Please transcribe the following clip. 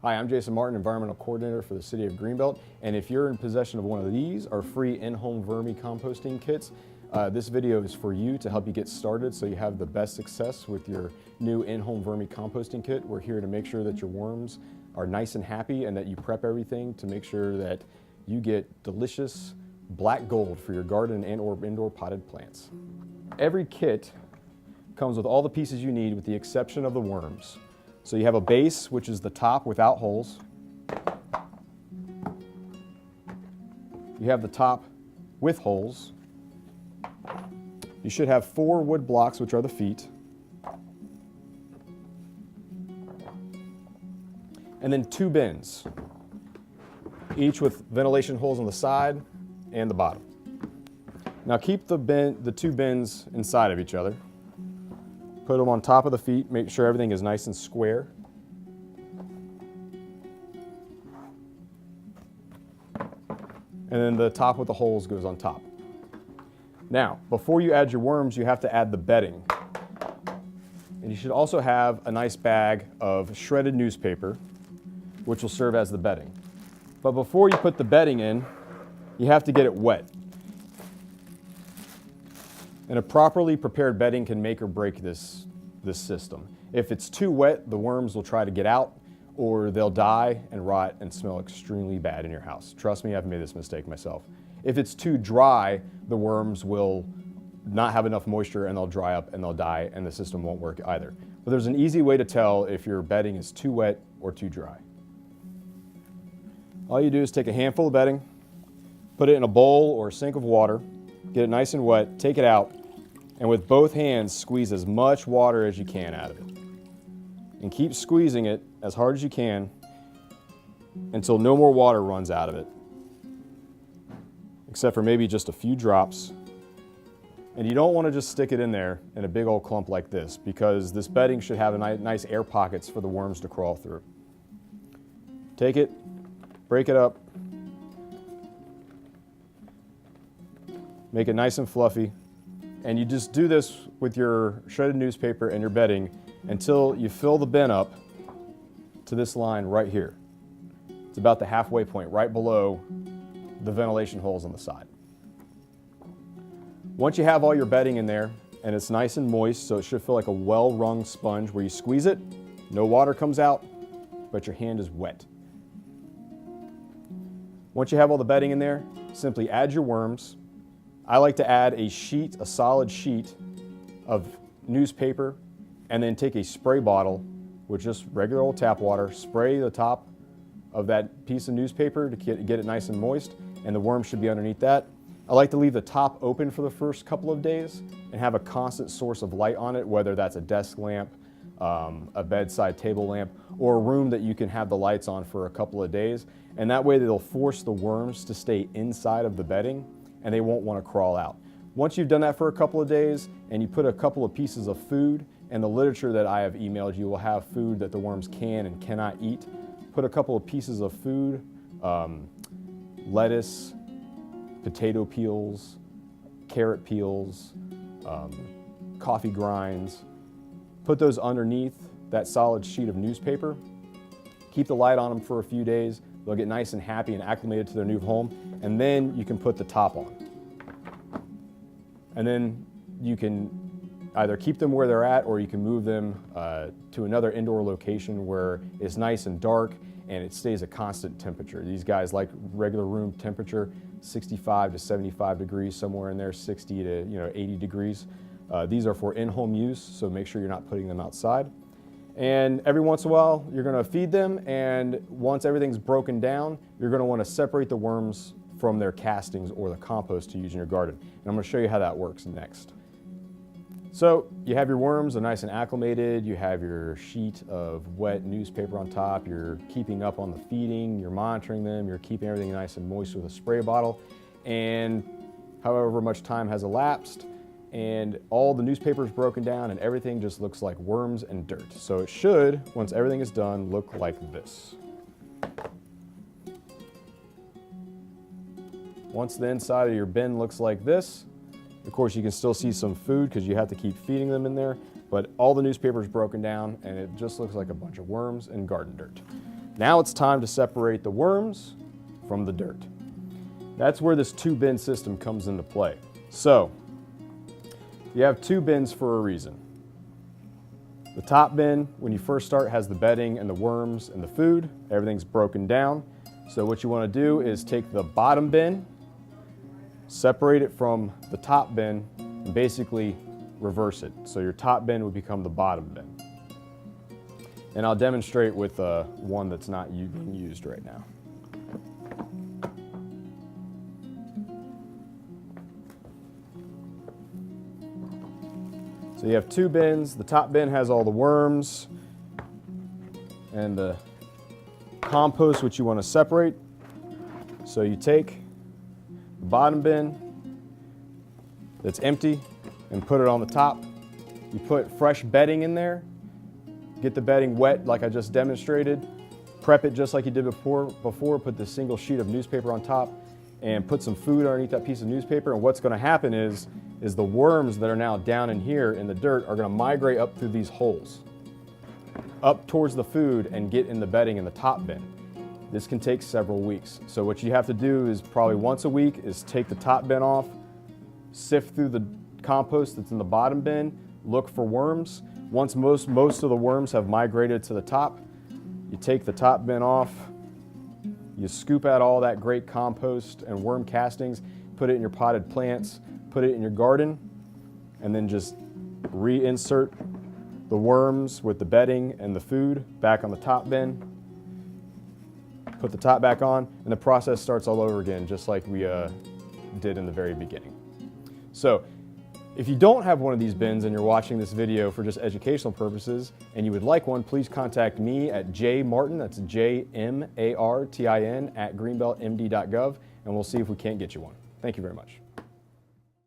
Hi, I'm Jason Martin, Environmental Coordinator for the City of Greenbelt, and if you're in possession of one of these, our free in-home vermicomposting kits, this video is for you to help you get started so you have the best success with your new in-home vermicomposting kit. We're here to make sure that your worms are nice and happy and that you prep everything to make sure that you get delicious black gold for your garden and or indoor potted plants. Every kit comes with all the pieces you need with the exception of the worms. So you have a base, which is the top without holes. You have the top with holes. You should have 4 wood blocks, which are the feet. And then 2 bins, each with ventilation holes on the side and the bottom. Now keep the 2 bins inside of each other. Put them on top of the feet, make sure everything is nice and square. And then the top with the holes goes on top. Now, before you add your worms, you have to add the bedding. And you should also have a nice bag of shredded newspaper, which will serve as the bedding. But before you put the bedding in, you have to get it wet. And a properly prepared bedding can make or break this system. If it's too wet, the worms will try to get out, or they'll die and rot and smell extremely bad in your house. Trust me, I've made this mistake myself. If it's too dry, the worms will not have enough moisture and they'll dry up and they'll die and the system won't work either. But there's an easy way to tell if your bedding is too wet or too dry. All you do is take a handful of bedding, put it in a bowl or a sink of water, get it nice and wet, take it out, and with both hands squeeze as much water as you can out of it. And keep squeezing it as hard as you can until no more water runs out of it, except for maybe just a few drops. And you don't want to just stick it in there in a big old clump like this, because this bedding should have nice air pockets for the worms to crawl through. Take it, break it up, make it nice and fluffy, and you just do this with your shredded newspaper and your bedding until you fill the bin up to this line right here. It's about the halfway point, right below the ventilation holes on the side. Once you have all your bedding in there and it's nice and moist, so it should feel like a well-wrung sponge where you squeeze it, no water comes out, but your hand is wet. Once you have all the bedding in there, simply add your worms. I like to add a solid sheet of newspaper, and then take a spray bottle with just regular old tap water, spray the top of that piece of newspaper to get it nice and moist, and the worms should be underneath that. I like to leave the top open for the first couple of days and have a constant source of light on it, whether that's a desk lamp, a bedside table lamp, or a room that you can have the lights on for a couple of days. And that way they'll force the worms to stay inside of the bedding and they won't want to crawl out. Once you've done that for a couple of days and you put a couple of pieces of food, and the literature that I have emailed you will have food that the worms can and cannot eat, put a couple of pieces of food, lettuce, potato peels, carrot peels, coffee grinds, put those underneath that solid sheet of newspaper, keep the light on them for a few days, they'll get nice and happy and acclimated to their new home, and then you can put the top on. And then you can either keep them where they're at, or you can move them to another indoor location where it's nice and dark and it stays a constant temperature. These guys like regular room temperature, 65 to 75 degrees, somewhere in there, 60 to 80 degrees. These are for in-home use, so make sure you're not putting them outside. And every once in a while, you're gonna feed them, and once everything's broken down, you're gonna wanna separate the worms from their castings or the compost to use in your garden. And I'm gonna show you how that works next. So you have your worms, they're nice and acclimated, you have your sheet of wet newspaper on top, you're keeping up on the feeding, you're monitoring them, you're keeping everything nice and moist with a spray bottle, and however much time has elapsed, and all the newspaper is broken down and everything just looks like worms and dirt. So it should, once everything is done, look like this. Once the inside of your bin looks like this, of course, you can still see some food because you have to keep feeding them in there, but all the newspaper is broken down and it just looks like a bunch of worms and garden dirt. Now it's time to separate the worms from the dirt. That's where this 2-bin system comes into play. So, you have 2 bins for a reason. The top bin, when you first start, has the bedding and the worms and the food. Everything's broken down. So what you want to do is take the bottom bin, separate it from the top bin, and basically reverse it. So your top bin would become the bottom bin. And I'll demonstrate with one that's not being used right now. So you have 2 bins. The top bin has all the worms and the compost, which you want to separate. So you take the bottom bin that's empty and put it on the top. You put fresh bedding in there. Get the bedding wet like I just demonstrated. Prep it just like you did before. Put the single sheet of newspaper on top and put some food underneath that piece of newspaper. And what's going to happen is the worms that are now down in here in the dirt are going to migrate up through these holes, up towards the food and get in the bedding in the top bin. This can take several weeks. So what you have to do is probably once a week is take the top bin off, sift through the compost that's in the bottom bin, look for worms. Once most of the worms have migrated to the top, you take the top bin off, you scoop out all that great compost and worm castings, put it in your potted plants, put it in your garden, and then just reinsert the worms with the bedding and the food back on the top bin. Put the top back on, and the process starts all over again, just like we did in the very beginning. So, if you don't have one of these bins and you're watching this video for just educational purposes and you would like one, please contact me at jmartin, that's JMARTIN, @greenbeltmd.gov, and we'll see if we can't get you one. Thank you very much.